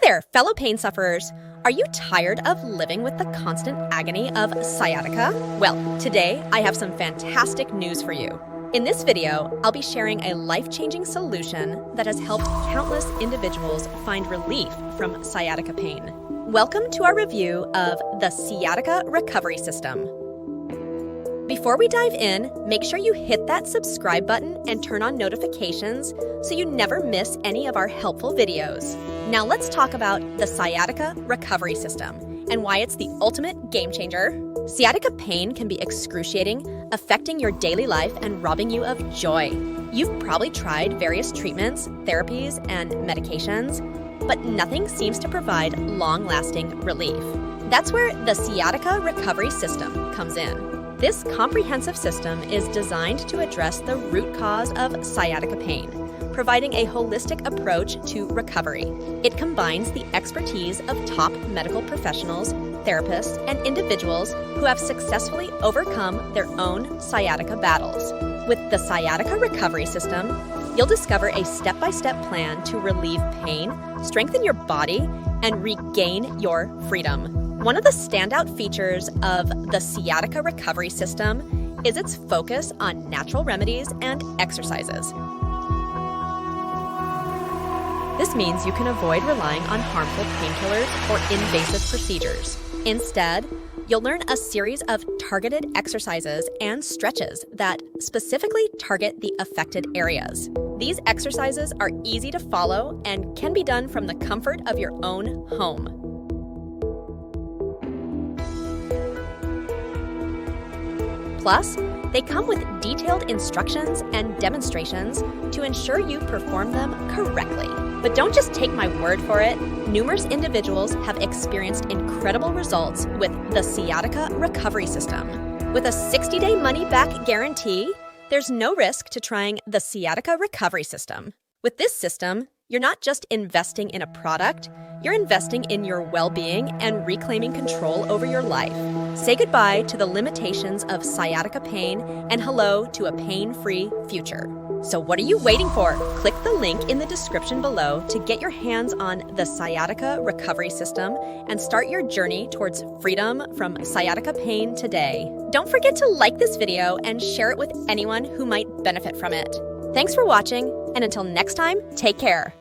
there, fellow pain sufferers. Are you tired of living with the constant agony of sciatica? Well, today I have some fantastic news for you. In this video, I'll be sharing a life-changing solution that has helped countless individuals find relief from sciatica pain. Welcome to our review of the Sciatica Recovery System. Before we dive in, make sure you hit that subscribe button and turn on notifications so you never miss any of our helpful videos. Now let's talk about the Sciatica Recovery System and why it's the ultimate game changer. Sciatica pain can be excruciating, affecting your daily life and robbing you of joy. You've probably tried various treatments, therapies, and medications, but nothing seems to provide long-lasting relief. That's where the Sciatica Recovery System comes in. This comprehensive system is designed to address the root cause of sciatica pain, providing a holistic approach to recovery. It combines the expertise of top medical professionals, therapists, and individuals who have successfully overcome their own sciatica battles. With the Sciatica Recovery System, you'll discover a step-by-step plan to relieve pain, strengthen your body, and regain your freedom. One of the standout features of the Sciatica Recovery System is its focus on natural remedies and exercises. This means you can avoid relying on harmful painkillers or invasive procedures. Instead, you'll learn a series of targeted exercises and stretches that specifically target the affected areas. These exercises are easy to follow and can be done from the comfort of your own home. Plus, they come with detailed instructions and demonstrations to ensure you perform them correctly. But don't just take my word for it. Numerous individuals have experienced incredible results with the Sciatica Recovery System. With a 60-day money-back guarantee, there's no risk to trying the Sciatica Recovery System. With this system, you're not just investing in a product, you're investing in your well-being and reclaiming control over your life. Say goodbye to the limitations of sciatica pain and hello to a pain-free future. So what are you waiting for? Click the link in the description below to get your hands on the Sciatica Recovery System and start your journey towards freedom from sciatica pain today. Don't forget to like this video and share it with anyone who might benefit from it. Thanks for watching, and until next time, take care.